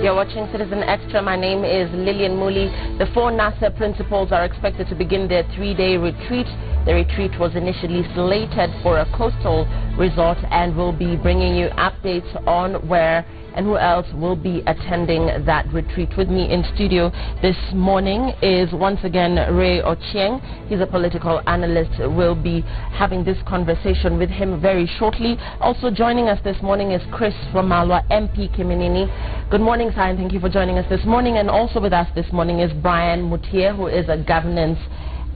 You're watching Citizen Extra. My name is Lillian Muli. The 4 NASA principals are expected to begin their 3-day retreat. The retreat was initially slated for a coastal resort, and we'll be bringing you updates on where and who else will be attending that retreat. With me in studio this morning is once again Ray Ochieng. He's a political analyst. We'll be having this conversation with him very shortly. Also joining us this morning is Chris Romalwa, MP Kiminini. Good morning, sir, and thank you for joining us this morning. And also with us this morning is Brian Mutie, who is a governance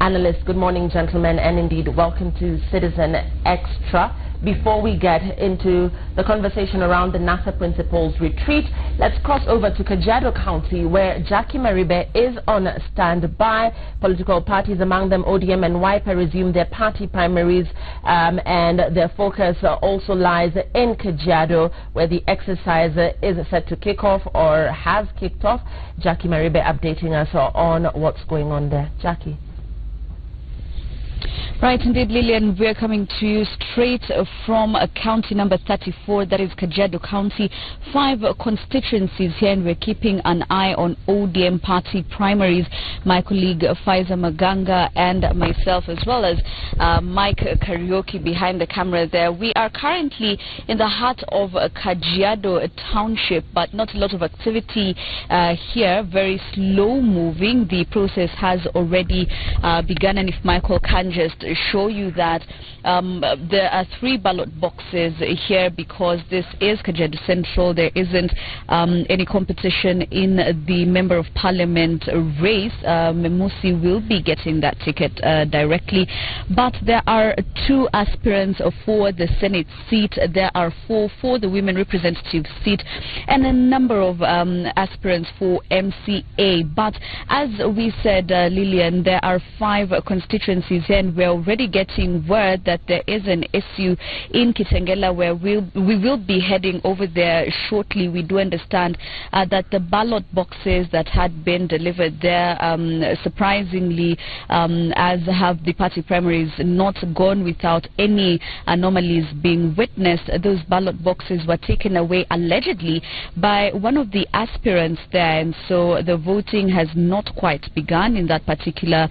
analyst. Good morning, gentlemen, and indeed welcome to Citizen Extra. Before we get into the conversation around the NASA principals retreat, let's cross over to Kajiado County, where Jackie Maribe is on standby. Political parties, among them ODM and WIPA, resume their party primaries, and their focus also lies in Kajiado, where the exercise is set to kick off or has kicked off. Jackie Maribe updating us on what's going on there. Jackie. Right, indeed, Lillian, we're coming to you straight from county number 34, that is Kajiado County. 5 constituencies here, and we're keeping an eye on ODM party primaries. My colleague Faiza Maganga and myself, as well as Mike Karaoke behind the camera there. We are currently in the heart of Kajiado Township, but not a lot of activity here, very slow moving. The process has already begun, and if Michael can just show you that there are 3 ballot boxes here, because this is Kajiado Central. There isn't any competition in the Member of Parliament race. Memusi will be getting that ticket directly, but there are 2 aspirants for the Senate seat. There are 4 for the women representative seat, and a number of aspirants for MCA. But as we said, Lillian, there are 5 constituencies here, and we're already getting word that there is an issue in Kitengela, where we will be heading over there shortly. We do understand that the ballot boxes that had been delivered there, surprisingly, as have the party primaries, not gone without any anomalies being witnessed. Those ballot boxes were taken away allegedly by one of the aspirants there, and so the voting has not quite begun in that particular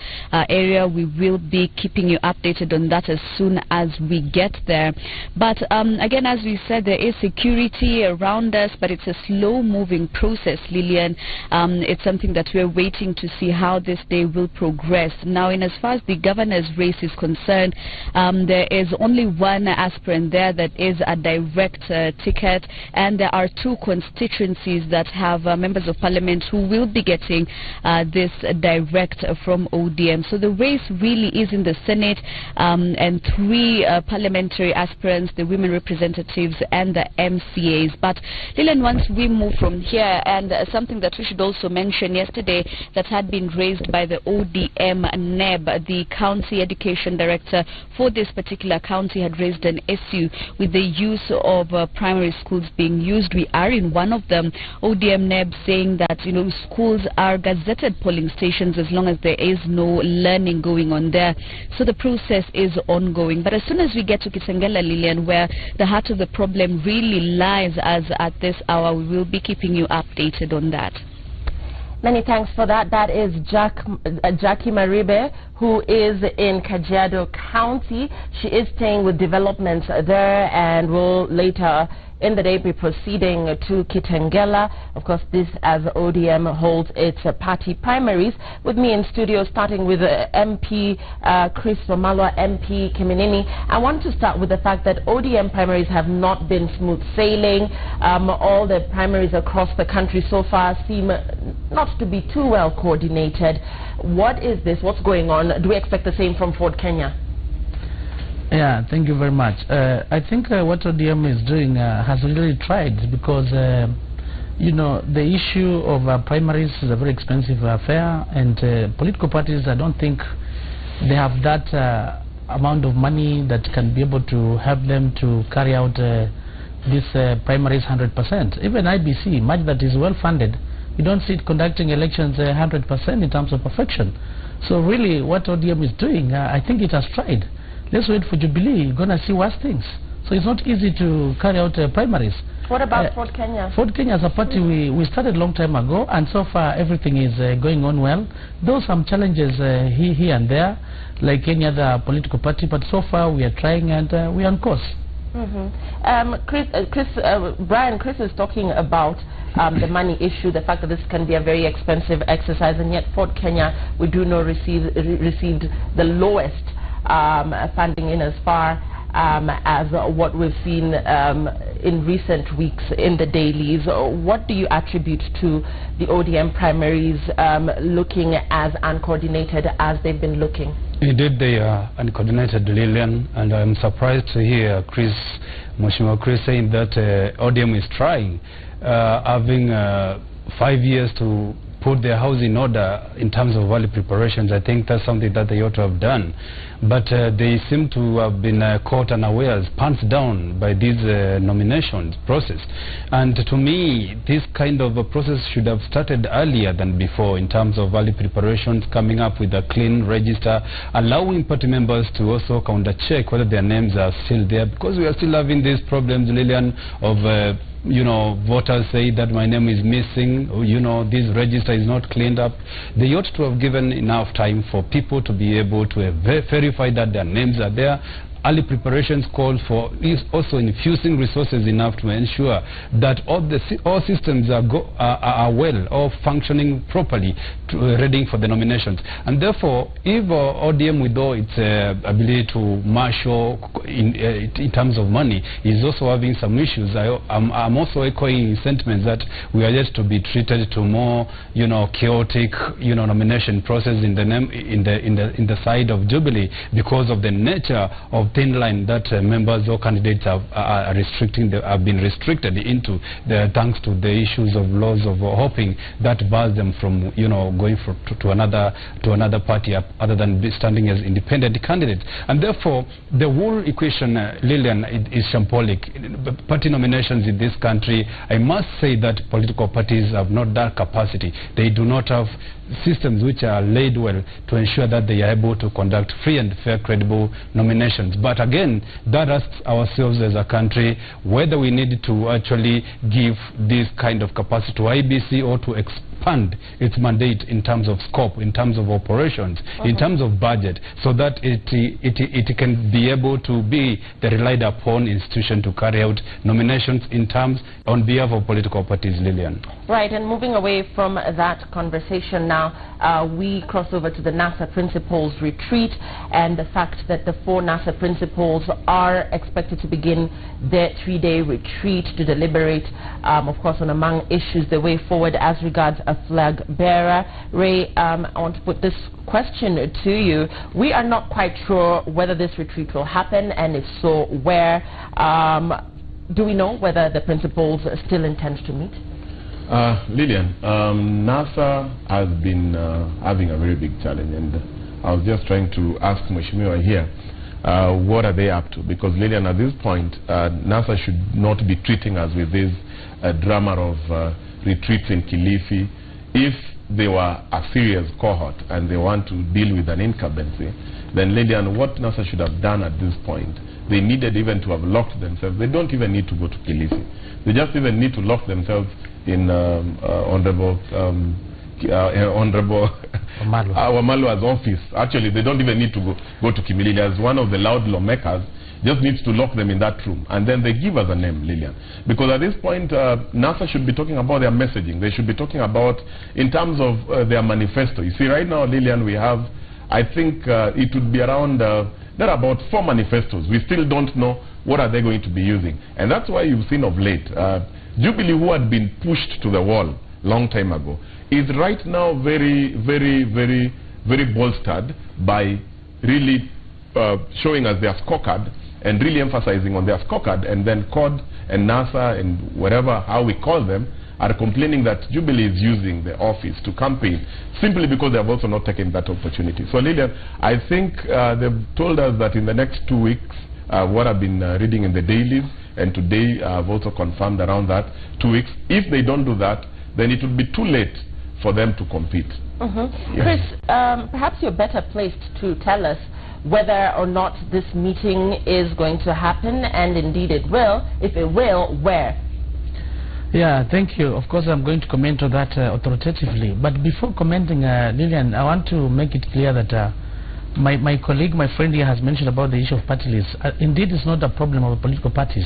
area. We will be keeping you updated on that as soon as we get there. But again, as we said, there is security around us, but it's a slow moving process, Lillian. It's something that we're waiting to see how this day will progress. Now, in as far as the governor's race is concerned, there is only one aspirant there that is a direct ticket, and there are 2 constituencies that have members of parliament who will be getting this direct from ODM. So the race really is in the Senate, and 3 parliamentary aspirants, the women representatives and the MCAs. But Lillian, once we move from here, and something that we should also mention yesterday that had been raised by the ODM NEB, the county education director for this particular county, had raised an issue with the use of primary schools being used. We are in one of them. ODM NEB saying that, you know, schools are gazetted polling stations as long as there is no learning going on there. So the process is ongoing. But as soon as we get to Kitengela, Lillian, where the heart of the problem really lies, as at this hour, we will be keeping you updated on that. Many thanks for that. That is Jackie Maribe, who is in Kajiado County. She is staying with developments there, and will later in the day be proceeding to Kitengela. Of course, this as ODM holds its party primaries. With me in studio, starting with MP Chris Romalwa, MP Kiminini. I want to start with the fact that ODM primaries have not been smooth sailing. All the primaries across the country so far seem not to be too well coordinated. What is this? What's going on? Do we expect the same from Ford Kenya? Yeah, thank you very much. I think what ODM is doing has really tried, because you know, the issue of primaries is a very expensive affair, and political parties, I don't think they have that amount of money that can be able to help them to carry out these primaries 100%. Even IBC, much that is well funded, you don't see it conducting elections 100% in terms of perfection. So really what ODM is doing, I think it has tried. Let's wait for Jubilee. You're going to see worse things. So it's not easy to carry out primaries. What about Ford Kenya? Ford Kenya as a party, we started a long time ago, and so far everything is going on well. There are some challenges here and there, like any other political party, but so far we are trying and we are on course. Chris is talking about the money issue, the fact that this can be a very expensive exercise, and yet Ford Kenya, we do know, received the lowest funding in as far as what we've seen in recent weeks in the dailies. What do you attribute to the ODM primaries looking as uncoordinated as they've been looking? Indeed, they are uncoordinated, Lillian, and I'm surprised to hear Mheshimiwa Chris saying that ODM is trying, having 5 years to put their house in order in terms of early preparations. I think that's something that they ought to have done. But they seem to have been caught unawares, pants down by this nominations process. And to me, this kind of a process should have started earlier than before in terms of early preparations, coming up with a clean register, allowing party members to also counter-check whether their names are still there, because we are still having these problems, Lillian, of voters say that my name is missing, this register is not cleaned up. They ought to have given enough time for people to be able to verify that their names are there. Early preparations called for is also infusing resources enough to ensure that all systems are well or functioning properly, ready for the nominations. And therefore, if ODM, with all its ability to marshal in terms of money, is also having some issues, I'm also echoing sentiments that we are yet to be treated to more, chaotic, nomination process in the side of Jubilee, because of the nature of thin line that members or candidates have been restricted into, thanks to the issues of laws of hopping that bars them from going to another party other than standing as independent candidates. And therefore the whole equation, Lillian, is shambolic. Party nominations in this country, I must say that political parties have not that capacity. They do not have systems which are laid well to ensure that they are able to conduct free and fair, credible nominations. But again, that asks ourselves as a country whether we need to actually give this kind of capacity to IBC or to expand its mandate in terms of scope, in terms of operations, in terms of budget, so that it can be able to be the relied upon institution to carry out nominations on behalf of political parties, Lillian. Right, and moving away from that conversation now, we cross over to the NASA Principals Retreat and the fact that the 4 NASA Principals are expected to begin their 3-day retreat to deliberate, of course, on among issues the way forward as regards a flag bearer. Ray, I want to put this question to you. We are not quite sure whether this retreat will happen, and if so, where. Do we know whether the principals still intend to meet? Lillian, NASA has been having a very big challenge, and I was just trying to ask Mheshimiwa here, what are they up to? Because, Lillian, at this point, NASA should not be treating us with this drama of retreats in Kilifi. If they were a serious cohort and they want to deal with an incumbency, then, Lillian, what NASA should have done at this point, they needed even to have locked themselves. They don't even need to go to Kilifi. They just even need to lock themselves in Honorable Wamalwa's office. Actually, they don't even need to go to Kimilili. As one of the loud lawmakers, just needs to lock them in that room, and then they give us a name, Lillian. Because at this point, NASA should be talking about their messaging. They should be talking about, in terms of their manifesto. You see, right now, Lillian, we have, I think it would be around, there are about 4 manifestos. We still don't know what are they going to be using. And that's why you've seen of late, Jubilee, who had been pushed to the wall long time ago, is right now very, very, very, very bolstered by really showing us their scorecard and really emphasizing on their scorecard, and then COD and NASA and whatever, how we call them, are complaining that Jubilee is using the office to campaign simply because they have also not taken that opportunity. So, Lillian, I think they've told us that in the next 2 weeks, what I've been reading in the dailies, and today I've also confirmed around that, 2 weeks, if they don't do that, then it will be too late for them to compete. Yeah. Chris, perhaps you're better placed to tell us whether or not this meeting is going to happen, and indeed it will. If it will, where? Yeah, thank you. Of course, I'm going to comment on that authoritatively. But before commenting, Lillian, I want to make it clear that my colleague, my friend here has mentioned about the issue of party lists. Indeed, it's not a problem of political parties.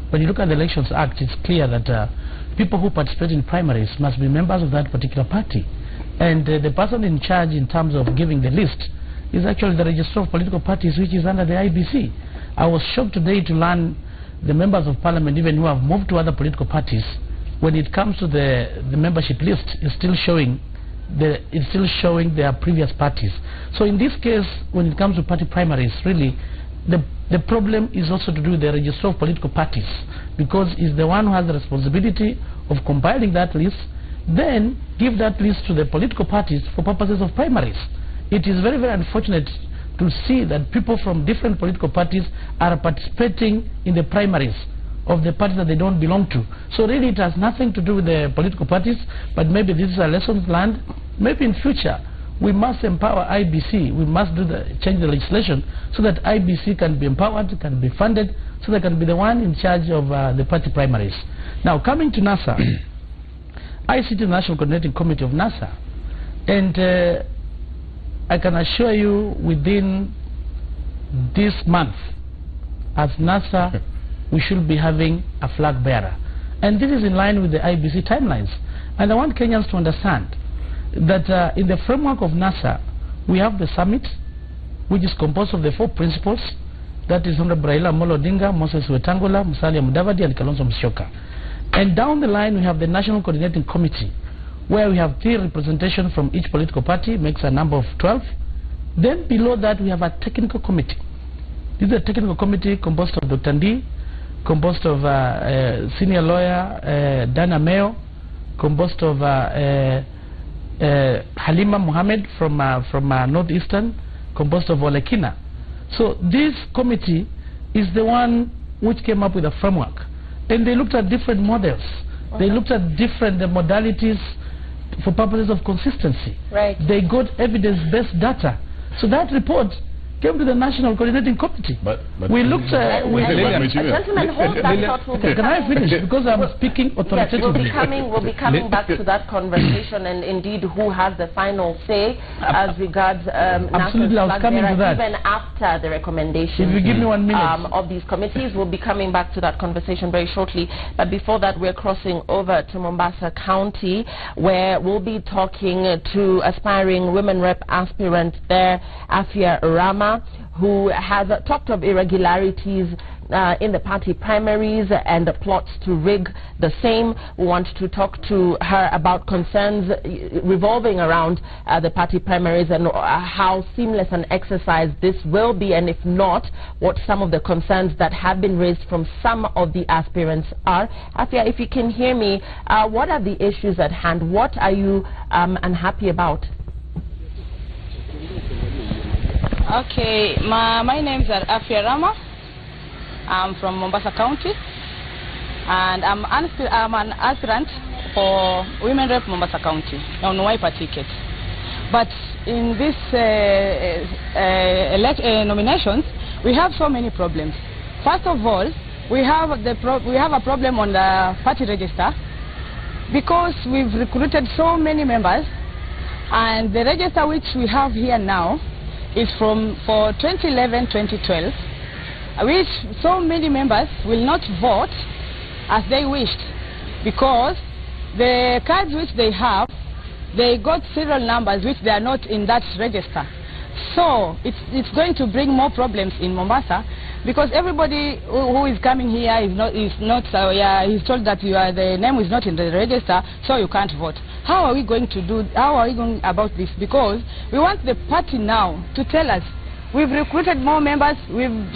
When you look at the Elections Act, it's clear that people who participate in primaries must be members of that particular party. And the person in charge in terms of giving the list is actually the Registrar of Political Parties, which is under the IBC. I was shocked today to learn the members of parliament, even who have moved to other political parties, when it comes to the membership list, is still showing their previous parties. So in this case, when it comes to party primaries, really, the problem is also to do with the Registrar of Political Parties, because he's the one who has the responsibility of compiling that list, then give that list to the political parties for purposes of primaries. It is very, very unfortunate to see that people from different political parties are participating in the primaries of the parties that they don't belong to. So really it has nothing to do with the political parties, but maybe this is a lesson learned. Maybe in future we must empower IBC, we must change the legislation so that IBC can be empowered, can be funded, so they can be the one in charge of the party primaries. Now coming to NASA, I sit in the National Coordinating Committee of NASA, and I can assure you within this month, as NASA, we should be having a flag bearer. And this is in line with the IBC timelines. And I want Kenyans to understand that in the framework of NASA, we have the summit, which is composed of the 4 principals, that is Honorable Raila Amolo Odinga, Moses Wetangula, Musalia Mudavadi, and Kalonzo Musyoka. And down the line, we have the National Coordinating Committee, where we have 3 representation from each political party, makes a number of 12. Then below that, we have a technical committee. This is a technical committee composed of Dr. Ndi, composed of senior lawyer Dana Mayo, composed of Halima Mohammed from Northeastern, composed of Olekina. So this committee is the one which came up with a framework. And they looked at different models. They looked at different modalities for purposes of consistency. Right. They got evidence-based data. So that report came to the National Coordinating Committee. But we looked gentlemen, hold that thought. Can I finish? Because I'm speaking authoritatively. Yes, we'll be coming back to that conversation, and indeed who has the final say as regards absolutely, I was coming to that. Even after the recommendation if you give me 1 minute. of these committees. We'll be coming back to that conversation very shortly. But before that, we're crossing over to Mombasa County, where we'll be talking to aspiring women rep aspirant there, Afia Rama, who has talked of irregularities in the party primaries and the plots to rig the same. We want to talk to her about concerns revolving around the party primaries and how seamless an exercise this will be, and if not, what some of the concerns that have been raised from some of the aspirants are. Afia, if you can hear me, what are the issues at hand? What are you unhappy about? Okay, my name is Afia Rama. I'm from Mombasa County, and I'm an aspirant for Women Rep Mombasa County on Wiper ticket. But in this nominations, we have so many problems. First of all, we have a problem on the party register, because we've recruited so many members, and the register which we have here now is for 2011-2012, which so many members will not vote as they wished, because the cards which they have, they got serial numbers which they are not in that register. So it's going to bring more problems in Mombasa, because everybody who is coming here he's told that the name is not in the register, so you can't vote. How are we going about this? Because we want the party now to tell us, we've recruited more members, we've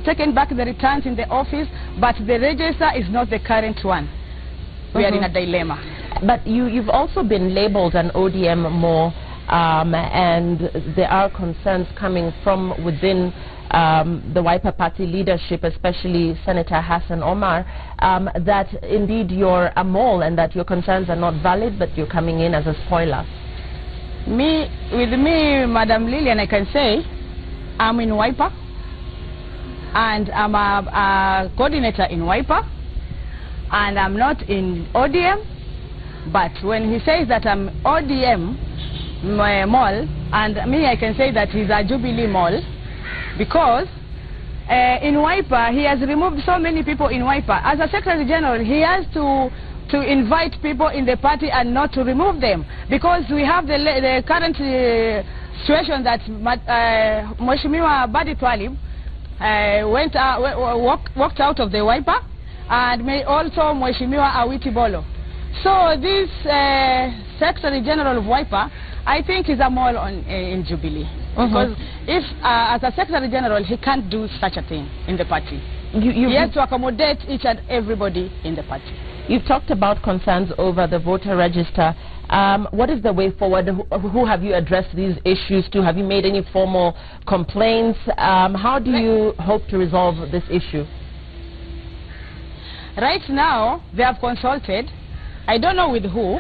taken back the returns in the office, but the register is not the current one. We are in a dilemma. But you've also been labeled an ODM more, and there are concerns coming from within the Wiper Party leadership, especially Senator Hassan Omar, that indeed you're a mole and that your concerns are not valid, but you're coming in as a spoiler. With me, Madam Lillian, I can say I'm in Wiper, and I'm a coordinator in Wiper, and I'm not in ODM. But when he says that I'm ODM mall, and me, I can say that he's a Jubilee mall, because in Wiper, he has removed so many people in Wiper. As a Secretary General, he has to invite people in the party and not to remove them, because we have the current situation that Mheshimiwa Badi Twalib walked out of the Wiper, and also Mheshimiwa Awiti Bolo. So this Secretary General of Wiper, I think, is a mole in Jubilee. Because if, as a Secretary General, he can't do such a thing in the party. He has to accommodate each and everybody in the party. You've talked about concerns over the voter register. What is the way forward? Who have you addressed these issues to? Have you made any formal complaints? How do you hope to resolve this issue? Right now, they have consulted. I don't know with who,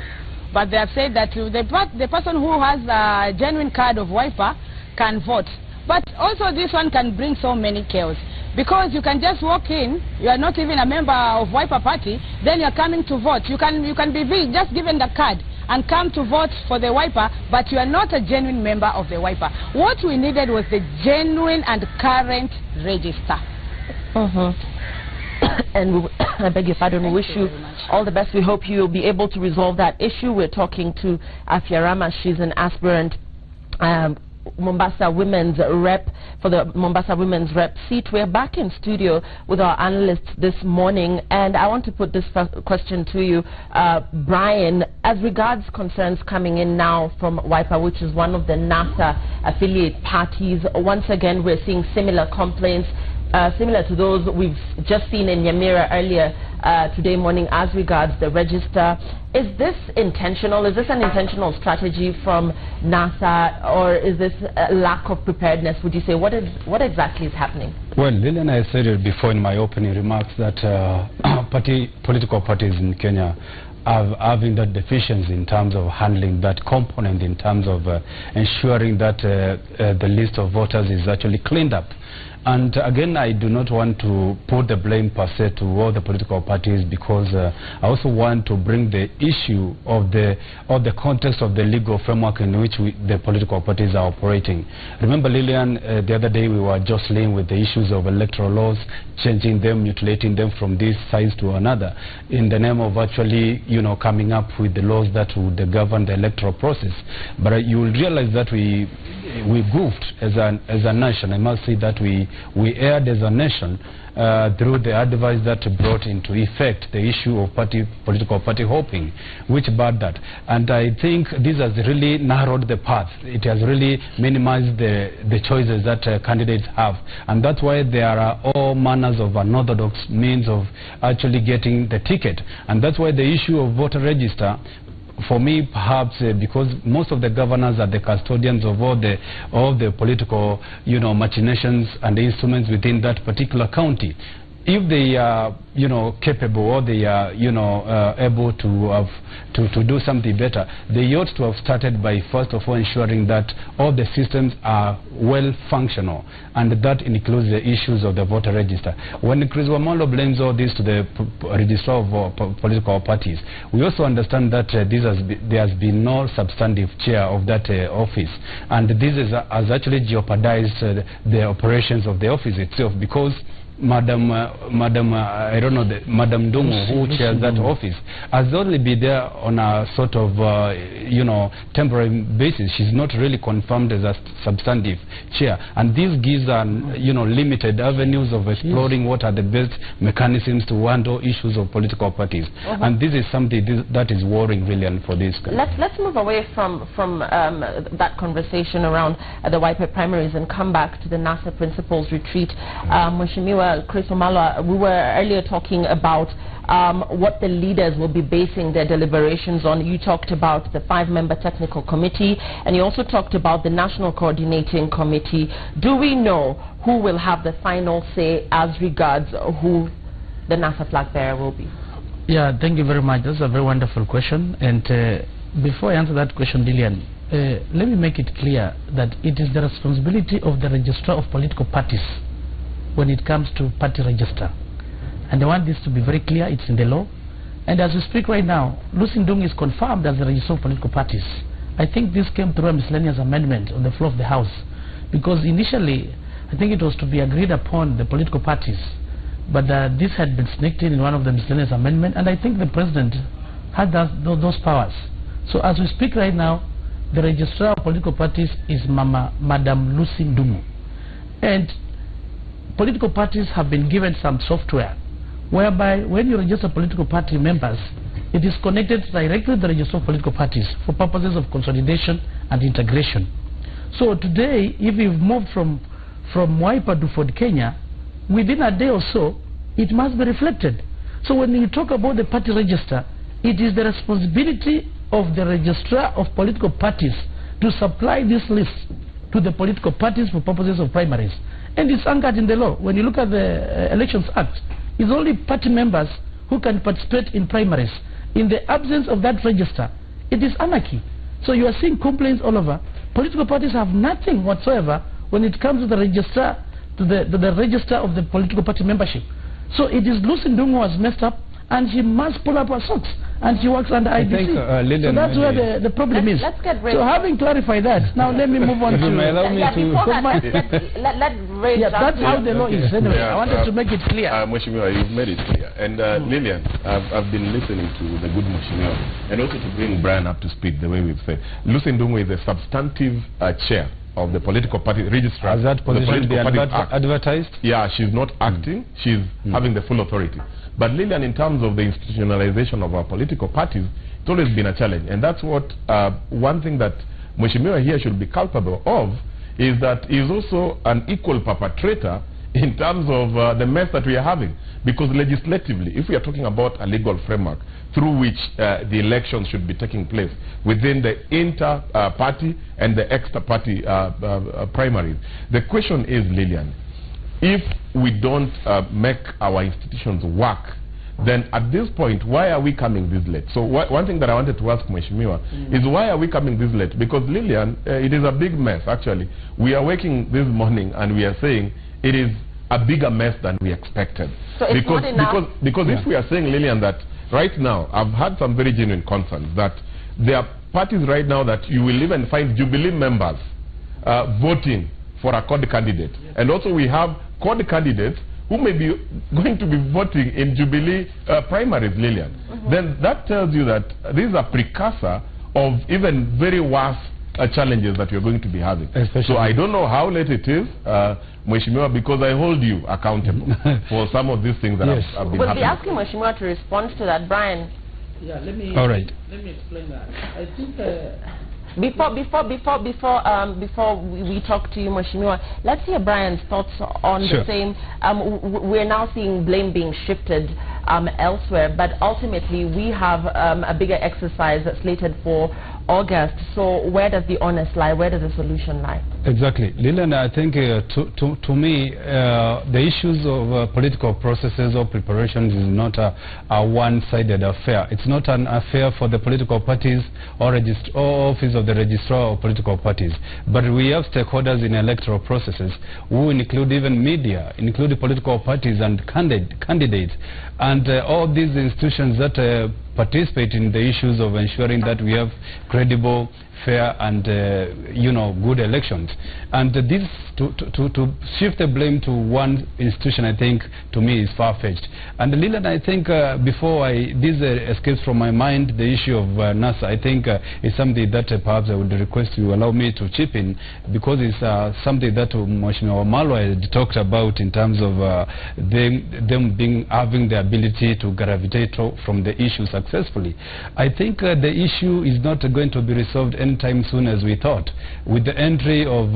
but they have said that the person who has a genuine card of Wiper can vote. But also this one can bring so many chaos, because you can just walk in, you are not even a member of Wiper party, then you are coming to vote. You can be just given the card and come to vote for the Wiper, but you are not a genuine member of the Wiper. What we needed was the genuine and current register. And I beg your pardon, we wish you all the best. We hope you'll be able to resolve that issue. We're talking to Afia Rama. She's an aspirant Mombasa Women's Rep for the Mombasa Women's Rep seat. We're back in studio with our analysts this morning, and I want to put this question to you, Brian, as regards concerns coming in now from Wiper, which is one of the NASA affiliate parties. Once again, we're seeing similar complaints, similar to those we've just seen in Nyamira earlier today morning as regards the register. Is this intentional? Is this an intentional strategy from NASA, or is this a lack of preparedness, would you say? What exactly is happening? Well, Lillian, I said it before in my opening remarks that political parties in Kenya are having that deficiency in terms of handling that component, in terms of ensuring that the list of voters is actually cleaned up. And again, I do not want to put the blame per se to all the political parties, because I also want to bring the issue of the context of the legal framework in which the political parties are operating. Remember, Lillian, the other day we were jostling with the issues of electoral laws, changing them, mutilating them from this size to another, in the name of actually, coming up with the laws that would govern the electoral process. But you will realize that we goofed as a nation. I must say that we erred as a nation through the advice that brought into effect the issue of political party hopping, which barred that. And I think this has really narrowed the path. It has really minimized the choices that candidates have. And that's why there are all manners of unorthodox means of actually getting the ticket. And that's why the issue of voter register, for me, perhaps because most of the governors are the custodians of all the political, machinations and the instruments within that particular county. If they are, capable, or they are, able to do something better, they ought to have started by first of all ensuring that all the systems are well functional, and that includes the issues of the voter register. When Chris Wamalo blames all this to the registrar of political parties, we also understand that there has been no substantive chair of that office, and this has actually jeopardized the operations of the office itself, because Madam Dumu, who chairs that office, has only been there on a sort of, temporary basis. She's not really confirmed as a substantive chair. And this gives limited avenues of exploring what are the best mechanisms to handle issues of political parties. And this is something that is worrying really for this country. Let's move away from that conversation around the Wiper primaries and come back to the NASA Principals Retreat. Mheshimiwa Chris Wamalo, we were earlier talking about what the leaders will be basing their deliberations on. You talked about the 5-member technical committee, and you also talked about the national coordinating committee. Do we know who will have the final say as regards who the NASA flag bearer will be? Yeah, thank you very much. That's a very wonderful question. And before I answer that question, Lillian, let me make it clear that it is the responsibility of the registrar of political parties when it comes to party register. And I want this to be very clear. It's in the law. And as we speak right now, Lucy Ndungu is confirmed as the registrar of political parties. I think this came through a miscellaneous amendment on the floor of the House, because initially I think it was to be agreed upon the political parties, but this had been sneaked in one of the miscellaneous amendments, and I think the president had those powers. So as we speak right now, the registrar of political parties is Madam Lucy Ndungu. And political parties have been given some software whereby when you register political party members, it is connected directly to the register of political parties for purposes of consolidation and integration. So today, if you've moved from Wiper to Ford Kenya, within a day or so, it must be reflected. So when you talk about the party register, it is the responsibility of the registrar of political parties to supply this list to the political parties for purposes of primaries. And it's anchored in the law. When you look at the Elections Act, it's only party members who can participate in primaries. In the absence of that register, it is anarchy. So you are seeing complaints all over. Political parties have nothing whatsoever when it comes to the register, to the register of the political party membership. So it is Lucy Ndungu who has messed up, and she must pull up her socks, and she works under IBC. So that's where the problem is. Let's get so having clarified that, now let me move on to... That's how the law is. Anyway, I wanted to make it clear. Mheshimiwa, you've made it clear. And Lillian, I've been listening to the good Mheshimiwa, and also to bring Brian up to speed the way we've said. Lucy Ndungu is a substantive chair of the political party registrar. Has that position been advertised? Yeah, she's not acting. She's having the full authority. But Lillian, in terms of the institutionalization of our political parties, it's always been a challenge. And that's what one thing that Mheshimiwa here should be culpable of, is that he is also an equal perpetrator in terms of the mess that we are having. Because legislatively, if we are talking about a legal framework through which the elections should be taking place within the inter-party and the extra-party primaries, the question is, Lillian, if we don't make our institutions work, then at this point, why are we coming this late? So one thing that I wanted to ask Mheshimiwa is, why are we coming this late? Because Lillian, it is a big mess, actually. We are waking this morning and we are saying it is a bigger mess than we expected. So it's not enough. Because if we are saying, Lillian, that right now, I've had some very genuine concerns that there are parties right now that you will even find Jubilee members voting for a CORD candidate. And also we have CORD candidates who may be going to be voting in Jubilee primaries, Lillian. Then that tells you that this is a precursor of even very worse challenges that you're going to be having. So I don't know how late it is, Mheshimiwa, because I hold you accountable for some of these things that have been happening. We'll be asking Mheshimiwa to respond to that. Brian. Yeah, let me explain that. I think before we talk to you, Mheshimiwa, let's hear Brian's thoughts on the same. We're now seeing blame being shifted elsewhere, but ultimately we have a bigger exercise slated for August. So where does the onus lie? Where does the solution lie? Exactly. Lillian, I think to me, the issues of political processes or preparations is not a one-sided affair. It's not an affair for the political parties or office of the registrar of political parties. But we have stakeholders in electoral processes who include even media, include political parties and candidates. And all these institutions that participate in the issues of ensuring that we have credible, fair and good elections. And this to shift the blame to one institution, I think, to me, is far-fetched. And Lillian, I think before this escapes from my mind, the issue of NASA, I think is something that perhaps I would request you allow me to chip in, because it's something that Mheshimiwa Wamalwa had talked about in terms of them having the ability to gravitate from the issue successfully. I think the issue is not going to be resolved anytime soon as we thought. With the entry of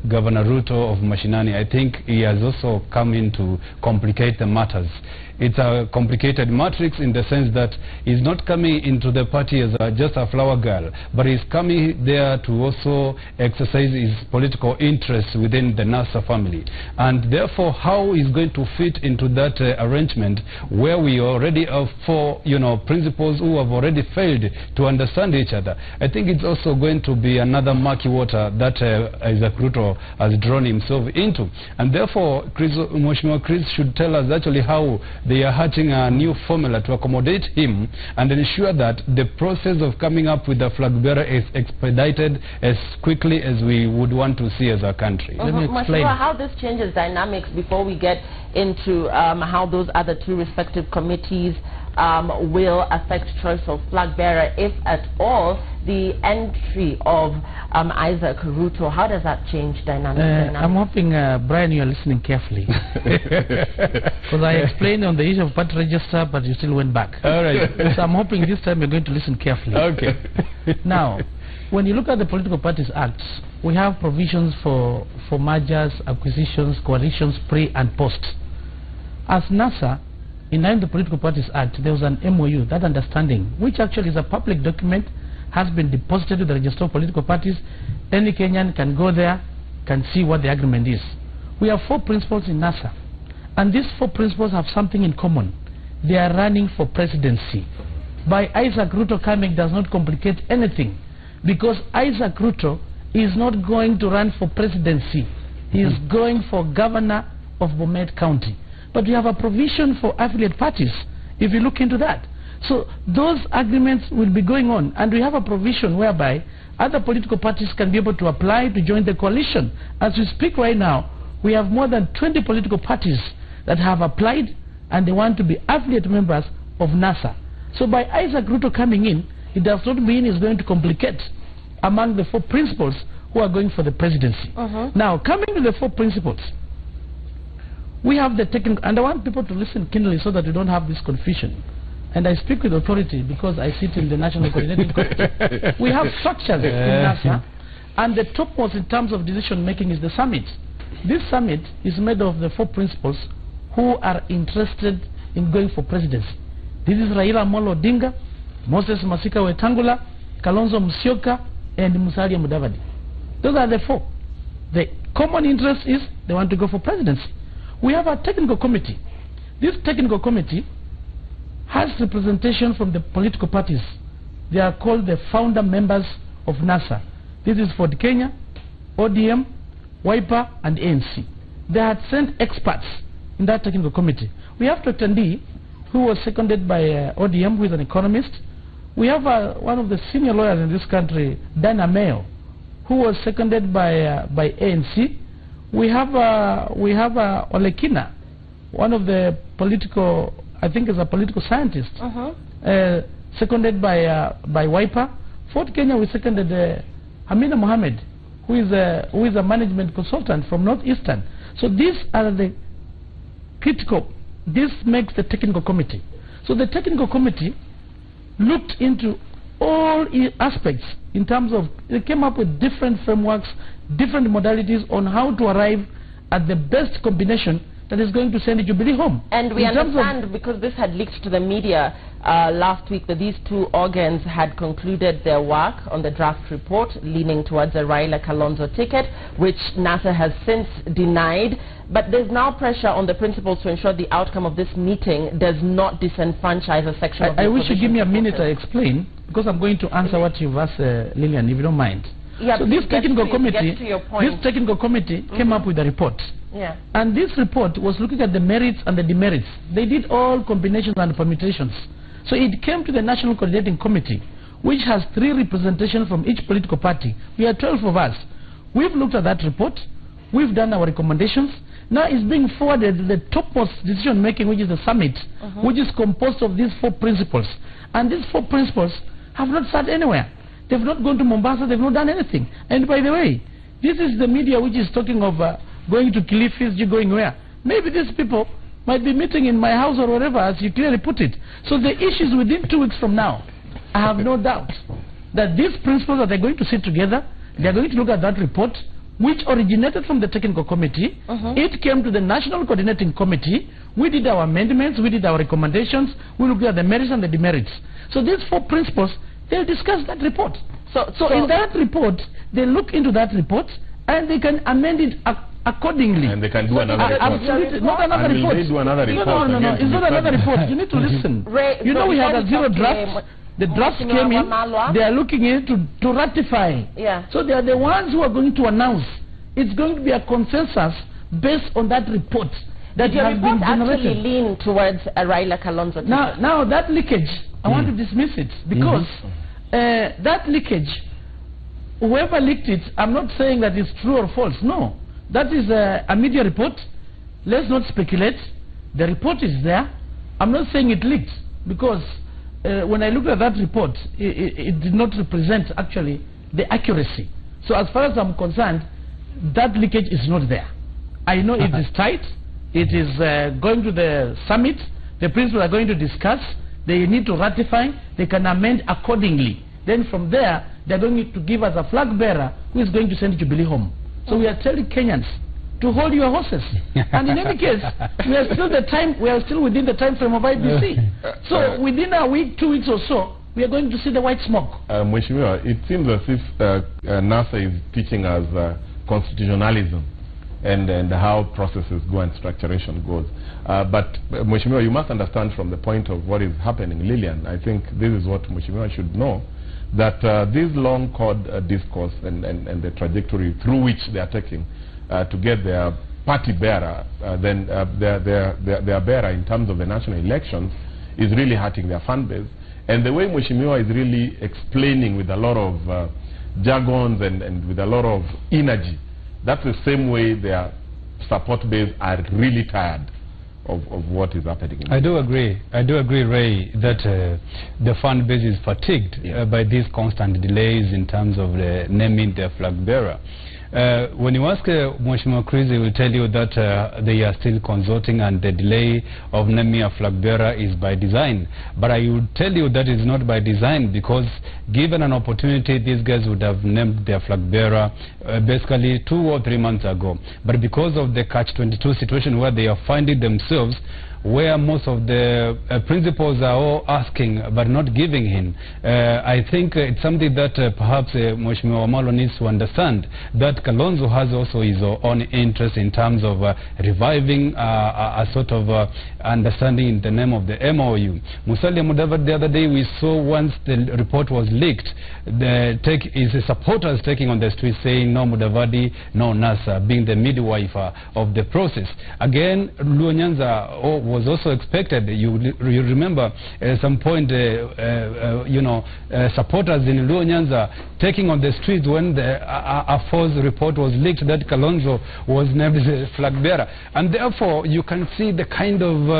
Governor Ruto of Mashinani, I think he has also come in to complicate the matters. It's a complicated matrix in the sense that he's not coming into the party as just a flower girl, but he's coming there to also exercise his political interests within the NASA family. And therefore, how he's going to fit into that arrangement where we already have four, principal principals who have already failed to understand each other. I think it's also going to be another murky water that Isaac Ruto has drawn himself into. And therefore, Mheshimiwa Chris should tell us actually how they are hatching a new formula to accommodate him and ensure that the process of coming up with the flag bearer is expedited as quickly as we would want to see as a country. Let me explain how this changes dynamics before we get into how those other two respective committees will affect choice of flag bearer, if at all, the entry of Isaac Ruto. How does that change dynamics? I'm hoping, Brian, you are listening carefully. Because I explained on the issue of party register, but you still went back. All right. So I'm hoping this time you're going to listen carefully. Okay. Now, when you look at the Political Parties Act, we have provisions for mergers, acquisitions, coalitions, pre and post. As NASA, in line with the Political Parties Act, there was an MOU, that understanding, which actually is a public document, has been deposited with the Register of Political Parties. Any Kenyan can go there, can see what the agreement is. We have 4 principles in NASA, and these 4 principles have something in common. They are running for presidency. By Isaac Ruto coming does not complicate anything, because Isaac Ruto is not going to run for presidency. He is going for governor of Bomet County. But we have a provision for affiliate parties, if you look into that. So those agreements will be going on, and we have a provision whereby other political parties can be able to apply to join the coalition. As we speak right now, we have more than 20 political parties that have applied, and they want to be affiliate members of NASA. So by Isaac Ruto coming in, it does not mean it's going to complicate among the 4 principals who are going for the presidency. Now, coming to the 4 principles, we have the technical, and I want people to listen keenly so that we don't have this confusion. And I speak with authority because I sit in the National Coordinating Committee. We have structures in NASA, and the topmost in terms of decision making is the summit. This summit is made of the 4 principals who are interested in going for presidency. This is Raila Amolo Odinga, Moses Masika Wetangula, Kalonzo Musyoka, and Musalia Mudavadi. Those are the 4. The common interest is they want to go for presidency. We have a technical committee. This technical committee has representation from the political parties. They are called the founder members of NASA. This is Ford Kenya, ODM, Wiper, and ANC. They had sent experts in that technical committee. We have Dr. Ndi, who was seconded by ODM, who is an economist. We have one of the senior lawyers in this country, Dana Mayo, who was seconded by ANC. We have Olekina, one of the political, I think is a political scientist, seconded by Wiper. Fort Kenya, we seconded Hamina Mohammed, who is a management consultant from Northeastern. So these are the critical, this makes the technical committee. So the technical committee looked into all aspects in terms of, they came up with different frameworks, different modalities on how to arrive at the best combination that is going to send Jubilee home. And we understand, because this had leaked to the media last week, that these 2 organs had concluded their work on the draft report leaning towards a Raila Kalonzo ticket, which NASA has since denied. But there's now pressure on the principals to ensure the outcome of this meeting does not disenfranchise a section of the I wish you give me a minute to explain, because I'm going to answer what you've asked, Lillian, if you don't mind. Yeah, so this technical committee came up with a report. Yeah. And this report was looking at the merits and the demerits. They did all combinations and permutations. So it came to the National Coordinating Committee, which has 3 representations from each political party. We are 12 of us. We've looked at that report. We've done our recommendations. Now it's being forwarded to the topmost decision making, which is the summit, which is composed of these 4 principles. And these 4 principles have not sat anywhere. They've not gone to Mombasa. They've not done anything. And by the way, this is the media which is talking of going to Kilifi, going where? Maybe these people might be meeting in my house or wherever, as you clearly put it. So the issue is within 2 weeks from now. I have no doubt that these principles that they're going to sit together, they're going to look at that report, which originated from the technical committee. It came to the National Coordinating Committee. We did our amendments, we did our recommendations, we looked at the merits and the demerits. So these 4 principles, they'll discuss that report. So in that report, they look into that report, and they can amend it accordingly. And they can do another report. Absolutely. Not another and report. Will they do another report? No. It's not another report. You need to listen. You know, we had a zero draft. The drafts came in. They are looking in to ratify. Yeah. So they are the ones who are going to announce. It's going to be a consensus based on that report that your has been generated. Actually lean towards Raila Kalonzo. Now that leakage, I want to dismiss it because that leakage, whoever leaked it, I'm not saying that it's true or false. No, that is a media report. Let's not speculate. The report is there. I'm not saying it leaked because when I looked at that report, it did not represent actually the accuracy. So as far as I'm concerned, that leakage is not there. I know it is tight. It is going to the summit. The principals are going to discuss. They need to ratify. They can amend accordingly. Then from there, they're going to give us a flag bearer who is going to send Jubilee home. So we are telling Kenyans to hold your horses. And in any case, we are still within the time frame of IBC. So within a week, 2 weeks or so, we are going to see the white smoke. Mheshimiwa, it seems as if NASA is teaching us constitutionalism and how processes go and structuration goes. But Mheshimiwa, you must understand from the point of what is happening, Lillian, I think this is what Mheshimiwa should know, that this long chord discourse and the trajectory through which they are taking to get their party bearer, then their bearer in terms of the national elections is really hurting their fan base. And the way Mheshimiwa is really explaining with a lot of jargons and with a lot of energy, that's the same way their support base are really tired of what is happening. I do agree, Ray, that the fan base is fatigued by these constant delays in terms of naming their flag bearer. When you ask Mheshimiwa Chris, he will tell you that they are still consulting and the delay of naming a flag bearer is by design. But I would tell you that it's not by design, because given an opportunity, these guys would have named their flag bearer basically 2 or 3 months ago. But because of the catch-22 situation where they are finding themselves, where most of the principals are all asking but not giving in, I think it's something that perhaps Mheshimiwa Wamalwa needs to understand, that Kalonzo has also his own interest in terms of reviving a sort of understanding in the name of the MOU. Musalia Mudavadi, the other day we saw, once the report was leaked, his supporters taking on the street saying no Mudavadi, no NASA, being the midwife of the process. Again, Luo Nyanza was also expected. You remember at some point, supporters in Luo Nyanza taking on the streets when a false report was leaked that Kalonzo was named the flag bearer. And therefore, you can see the kind of,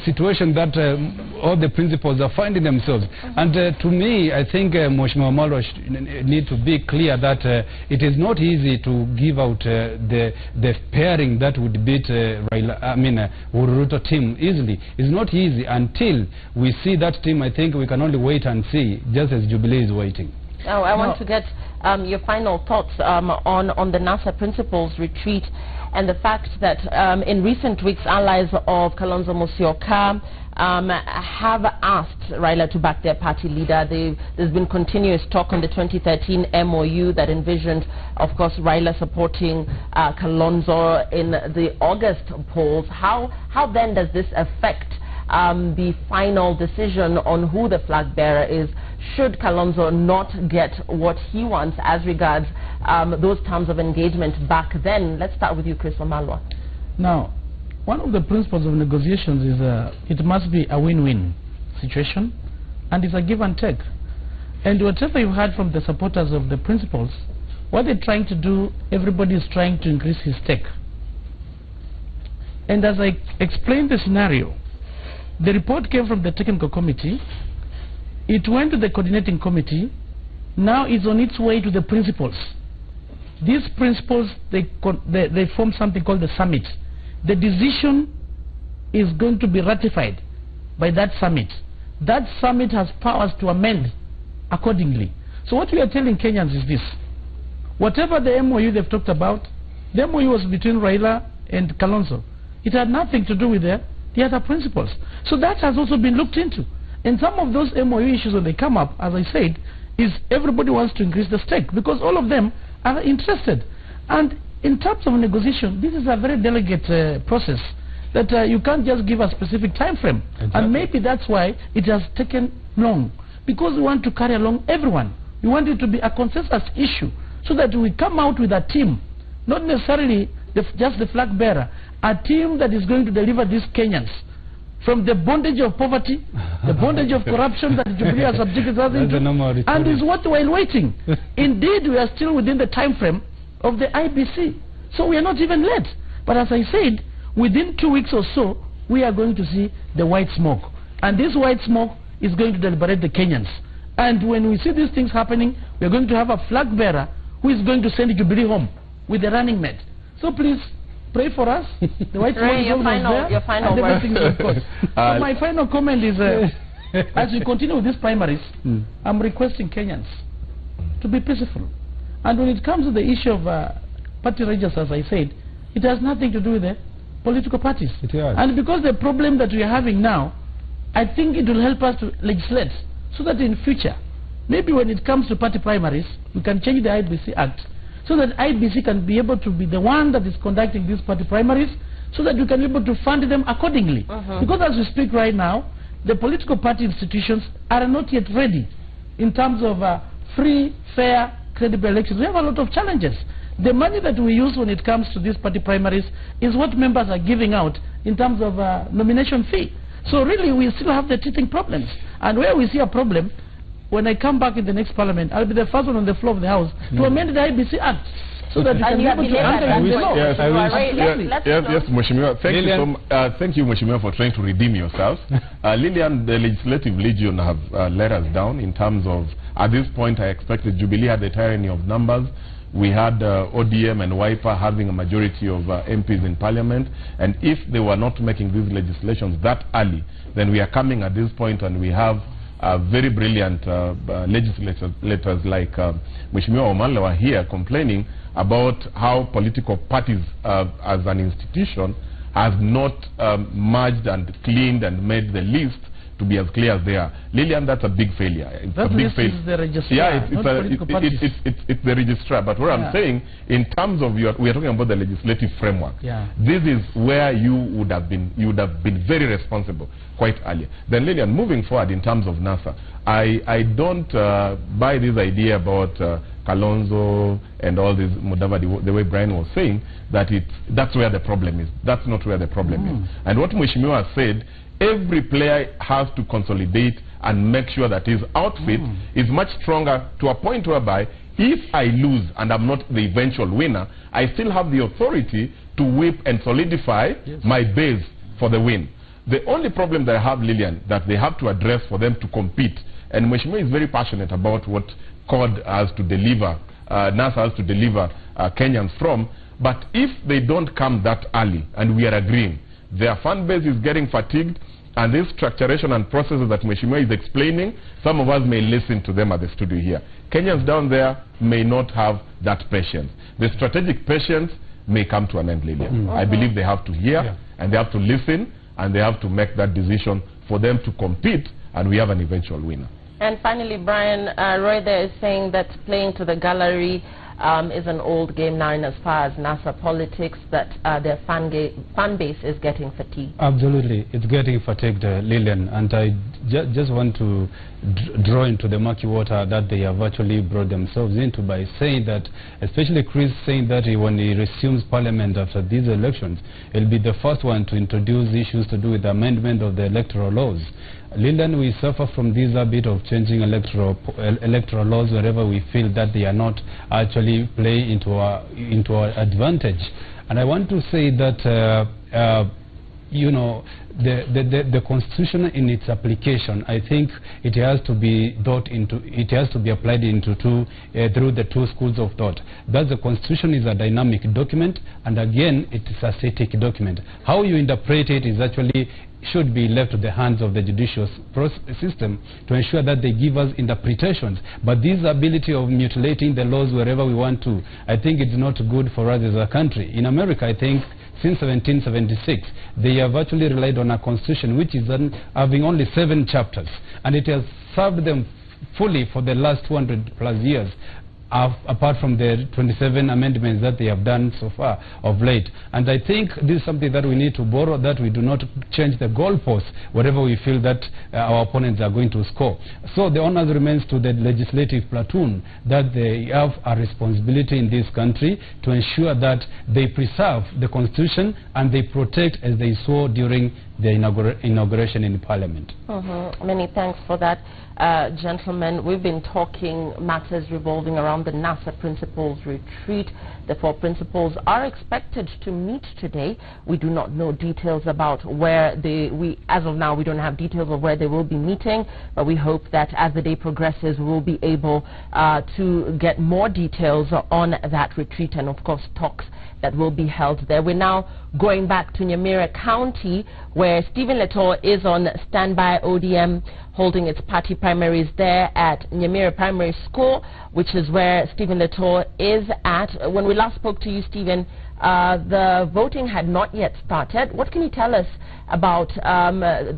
situation that all the principals are finding themselves. And to me, I think Mheshimiwa Wamalwa need to be clear that it is not easy to give out the pairing that would beat Ruto team easily. It's not easy until we see that team. I think we can only wait and see, just as Jubilee is waiting. Now, I want to get your final thoughts on the NASA principals retreat and the fact that in recent weeks, allies of Kalonzo Musyoka have asked Raila to back their party leader. There's been continuous talk on the 2013 MOU that envisioned, of course, Raila supporting Kalonzo in the August polls. How then does this affect the final decision on who the flag bearer is, should Kalonzo not get what he wants as regards those terms of engagement back then? Let's start with you, Chris Wamalwa. Now, one of the principles of negotiations is it must be a win-win situation, and it's a give and take. And whatever you've heard from the supporters of the principals, what they're trying to do, everybody is trying to increase his stake. And as I explained the scenario, the report came from the technical committee, it went to the coordinating committee, now it's on its way to the principals. These principals, they form something called the summit. The decision is going to be ratified by that summit. That summit has powers to amend accordingly. So what we are telling Kenyans is this: whatever the MOU they've talked about, the MOU was between Raila and Kalonzo. It had nothing to do with the other principles. So that has also been looked into. And some of those MOU issues, when they come up, as I said, is everybody wants to increase the stake, because all of them are interested. And in terms of negotiation, this is a very delicate process that you can't just give a specific time frame. Exactly. And maybe that's why it has taken long, because we want to carry along everyone. We want it to be a consensus issue so that we come out with a team, not necessarily just the flag bearer, a team that is going to deliver these Kenyans from the bondage of poverty, the bondage of corruption that Jubilee has subjected us into, and is what while waiting. Indeed, we are still within the time frame of the IBC, so we are not even late. But as I said, within 2 weeks or so, we are going to see the white smoke, and this white smoke is going to deliberate the Kenyans. And when we see these things happening, we are going to have a flag bearer who is going to send Jubilee home with the running mate. So please pray for us. The white smoke is almost there. Your final word. So my final comment is, as we continue with these primaries, I'm requesting Kenyans to be peaceful. And when it comes to the issue of party registers, as I said, it has nothing to do with the political parties. And because the problem that we are having now, I think it will help us to legislate so that in future, maybe when it comes to party primaries, we can change the IBC Act so that IBC can be able to be the one that is conducting these party primaries, so that we can be able to fund them accordingly. Because as we speak right now, the political party institutions are not yet ready in terms of free, fair, credible elections. We have a lot of challenges. The money that we use when it comes to these party primaries is what members are giving out in terms of nomination fee. So really, we still have the teething problems. And where we see a problem, when I come back in the next parliament, I'll be the first one on the floor of the House to amend the IBC Act so that we can be able to answer the law. Yes, Mheshimiwa. Thank you, Mheshimiwa, for trying to redeem yourself. Lillian, the Legislative Legion have let us down in terms of, at this point, I expected Jubilee had the tyranny of numbers. We had ODM and Wiper having a majority of MPs in Parliament, and if they were not making these legislations that early, then we are coming at this point and we have very brilliant legislators like Mheshimiwa Omalla are here complaining about how political parties as an institution has not merged and cleaned and made the list to be as clear as they are. Lillian, that's a big failure. It's a big failure. The registrar, yeah, it's the registrar. But what I'm saying, in terms of we are talking about the legislative framework. This is where you would have been very responsible quite earlier. Then Lillian, moving forward in terms of NASA, I don't buy this idea about Kalonzo and all this Mudavadi, the way Brian was saying, that that's where the problem is. That's not where the problem is. And what Mheshimiwa said, every player has to consolidate and make sure that his outfit is much stronger to a point whereby if I lose and I'm not the eventual winner, I still have the authority to whip and solidify my base for the win. The only problem that I have, Lillian, that they have to address for them to compete, and Mheshimiwa is very passionate about what CORD has to deliver, NASA has to deliver Kenyans from, but if they don't come that early, and we are agreeing, their fan base is getting fatigued, and this structuration and processes that Mheshimiwa is explaining, some of us may listen to them at the studio here. Kenyans down there may not have that patience. The strategic patience may come to an end, Lillian. I believe they have to hear, and they have to listen, and they have to make that decision for them to compete, and we have an eventual winner. And finally, Brian, Roy there is saying that playing to the gallery is an old game now in as far as NASA politics, that their fan base is getting fatigued. Absolutely. It's getting fatigued, Lillian, and I just want to draw into the murky water that they have actually brought themselves into by saying that, especially Chris saying that when he resumes Parliament after these elections, he'll be the first one to introduce issues to do with the amendment of the electoral laws. Lillian, we suffer from this habit of changing electoral laws wherever we feel that they are not actually playing into our advantage. And I want to say that you know, the Constitution in its application, I think it has to be applied into through the two schools of thought. Thus, the Constitution is a dynamic document, and again, it is a static document. How you interpret it is actually should be left to the hands of the judicial system to ensure that they give us interpretations. But this ability of mutilating the laws wherever we want to, I think it's not good for us as a country. In America, I think since 1776, they have actually relied on a constitution which is having only 7 chapters, and it has served them fully for the last 200+ years. apart from the 27 amendments that they have done so far of late. And I think this is something that we need to borrow, that we do not change the goalposts wherever we feel that our opponents are going to score. So the onus remains to the legislative platoon, that they have a responsibility in this country to ensure that they preserve the Constitution and they protect as they saw during the inauguration in Parliament. Many thanks for that, gentlemen. We've been talking matters revolving around the NASA Principals Retreat. The 4 principals are expected to meet today. We do not know details about where as of now, we don't have details of where they will be meeting, but we hope that as the day progresses, we'll be able to get more details on that retreat and, of course, talks that will be held there. We're now going back to Nyamira County, where Stephen Letoo is on standby. ODM holding its party primaries there at Nyamira Primary School, which is where Stephen Letoo is at. When we last spoke to you, Stephen, the voting had not yet started. What can you tell us about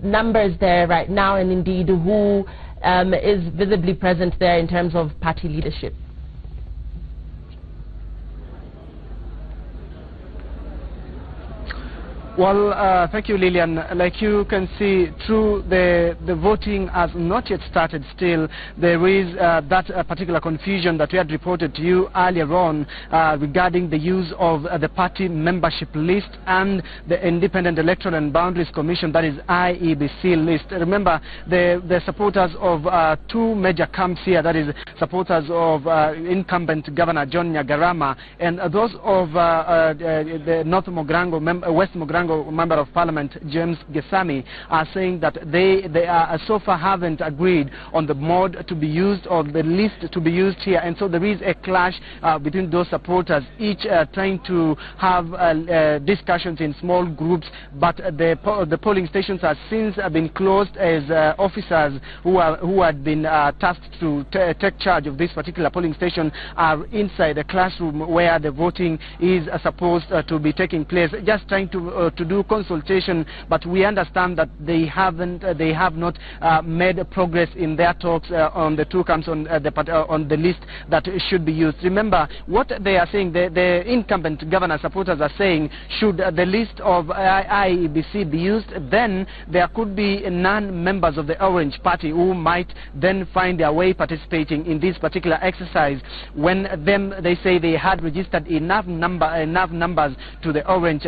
numbers there right now, and indeed who is visibly present there in terms of party leadership? Well, thank you, Lillian. Like you can see, through the voting has not yet started still. There is that particular confusion that we had reported to you earlier on regarding the use of the party membership list and the Independent Electoral and Boundaries Commission, that is IEBC list. Remember, the supporters of 2 major camps here, that is supporters of incumbent Governor John Nyagarama and those of the West Mogrango Member of Parliament James Gesami, are saying that they are so far haven't agreed on the mode to be used or the list to be used here, and so there is a clash between those supporters, each trying to have discussions in small groups. But the polling stations have since been closed, as officers who had been tasked to take charge of this particular polling station are inside the classroom where the voting is supposed to be taking place, just trying to do consultation. But we understand that they have not made progress in their talks on the 2 camps on the list that should be used. Remember what they are saying, the incumbent governor supporters are saying, should the list of IEBC be used, then there could be non-members of the Orange Party who might then find their way participating in this particular exercise, when they say they had registered enough numbers to the Orange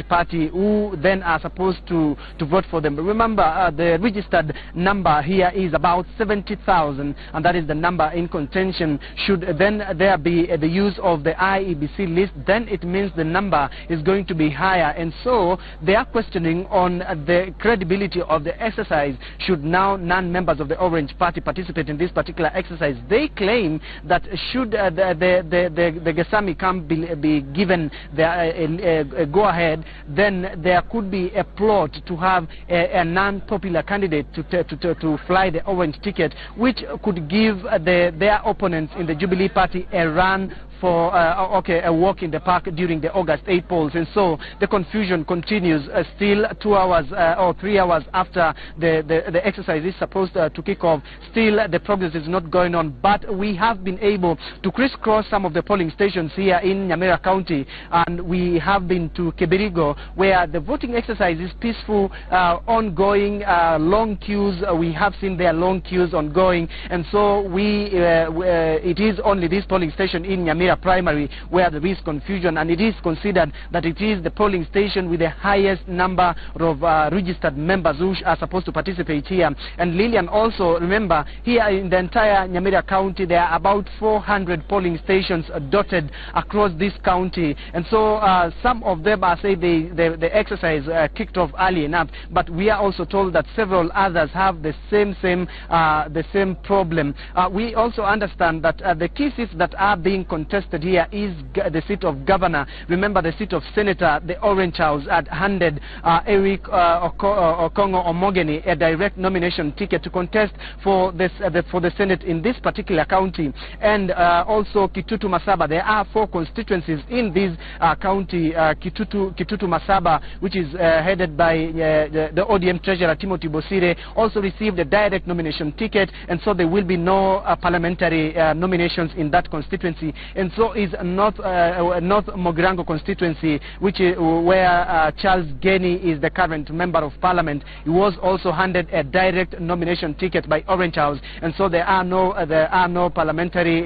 Party, who then are supposed to vote for them. Remember, the registered number here is about 70,000, and that is the number in contention. Should then there be the use of the IEBC list, then it means the number is going to be higher, and so they are questioning on the credibility of the exercise. Should now non-members of the Orange Party participate in this particular exercise? They claim that should the Gesami camp be given the go-ahead, then there could be a plot to have a non-popular candidate to fly the orange ticket, which could give their opponents in the Jubilee Party a run for a walk in the park during the August 8 polls. And so the confusion continues still 2 hours or 3 hours after the exercise is supposed to kick off. Still the progress is not going on, but we have been able to crisscross some of the polling stations here in Nyamira County, and we have been to Kibirigo, where the voting exercise is peaceful, ongoing, long queues. We have seen there long queues ongoing, and so it is only this polling station in Nyamira Primary where there is confusion, and it is considered that it is the polling station with the highest number of registered members who are supposed to participate here. And Lillian, also remember, here in the entire Nyamira County there are about 400 polling stations dotted across this county, and so some of them are saying the exercise kicked off early enough, but we are also told that several others have the same problem. We also understand that the key seats that are being contested here is the seat of governor. Remember, the seat of senator, the Orange House had handed Eric Okongo Omogeni a direct nomination ticket to contest for the Senate in this particular county, and also Kitutu Masaba. There are 4 constituencies in this county. Kitutu Kitutu Masaba, which is headed by the ODM treasurer Timothy Bosire, also received a direct nomination ticket, and so there will be no parliamentary nominations in that constituency. And so is North Mogirango constituency, which is where Charles Geni is the current member of parliament. He was also handed a direct nomination ticket by Orange House, and so there are no parliamentary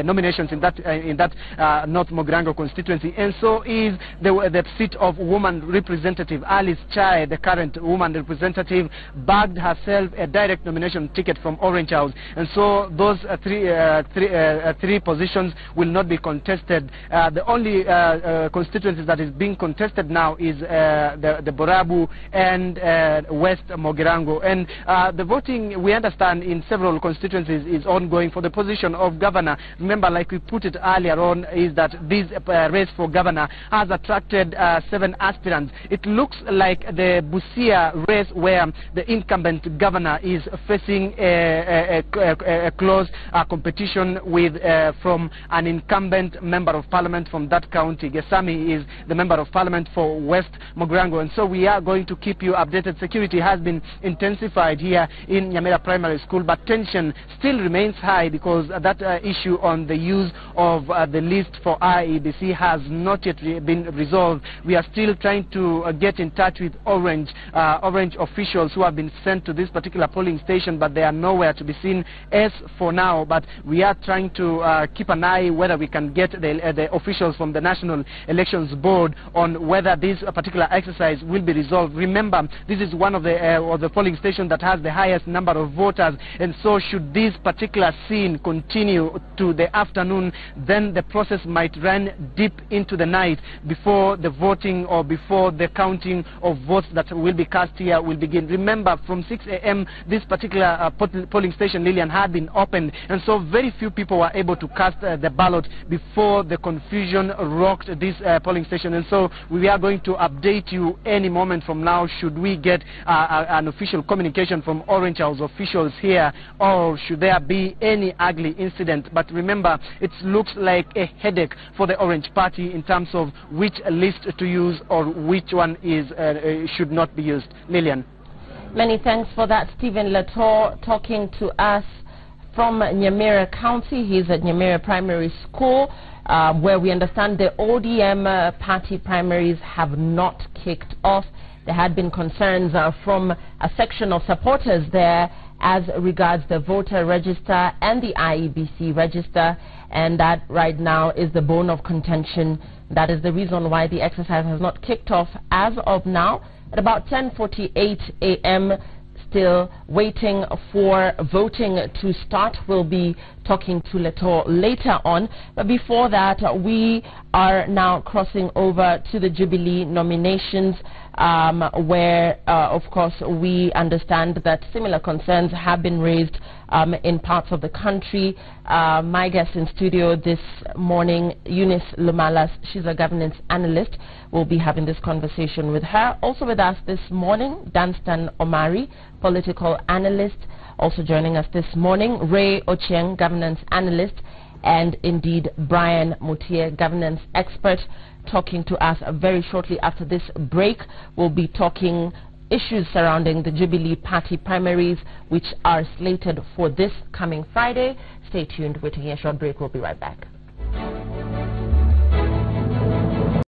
nominations in that North Mogirango constituency. And so is the seat of woman representative Alice Chai, the current woman representative, bagged herself a direct nomination ticket from Orange House, and so those three positions will not be contested. The only constituencies that is being contested now is the Borabu and West Mogirango, and the voting, we understand, in several constituencies is ongoing for the position of governor. Remember, like we put it earlier on, is that this race for governor has attracted 7 aspirants. It looks like the Busia race, where the incumbent governor is facing a close competition with from an incumbent member of parliament from that county. Gesami is the member of parliament for West Mogirango, and so we are going to keep you updated. Security has been intensified here in Nyamira Primary School, but tension still remains high because that issue on the use of the list for IEBC has not yet been resolved. We are still trying to get in touch with Orange officials who have been sent to this particular polling station, but they are nowhere to be seen as for now. But we are trying to keep an eye whether we can get the officials from the National Elections Board on whether this particular exercise will be resolved. Remember, this is one of the polling stations that has the highest number of voters, and so should this particular scene continue to the afternoon, then the process might run deep into the night before the voting or before the counting of votes that will be cast here will begin. Remember, from 6 a.m. this particular polling station, Lillian, had been opened, and so very few people were able to cast the ballot before the confusion rocked this polling station. And so we are going to update you any moment from now should we get an official communication from Orange House officials here, or should there be any ugly incident. But remember, it looks like a headache for the Orange Party in terms of which list to use or which one is should not be used. Lillian. Many thanks for that, Stephen Latour, talking to us from Nyamira County. He's at Nyamira Primary School, where we understand the ODM party primaries have not kicked off. There had been concerns from a section of supporters there as regards the voter register and the IEBC register, and that right now is the bone of contention. That is the reason why the exercise has not kicked off as of now. At about 10:48 a.m., still waiting for voting to start. We'll be talking to Latour later on. But before that, we are now crossing over to the Jubilee nominations, where, of course, we understand that similar concerns have been raised in parts of the country. My guest in studio this morning, Eunice Lumalas, she's a governance analyst. We'll be having this conversation with her. Also with us this morning, Danstan Omari, political analyst. Also joining us this morning, Ray Ochieng, governance analyst, and indeed Brian Mutie, governance expert, talking to us very shortly after this break. We'll be talking issues surrounding the Jubilee Party primaries, which are slated for this coming Friday. Stay tuned. We're taking a short break. We'll be right back.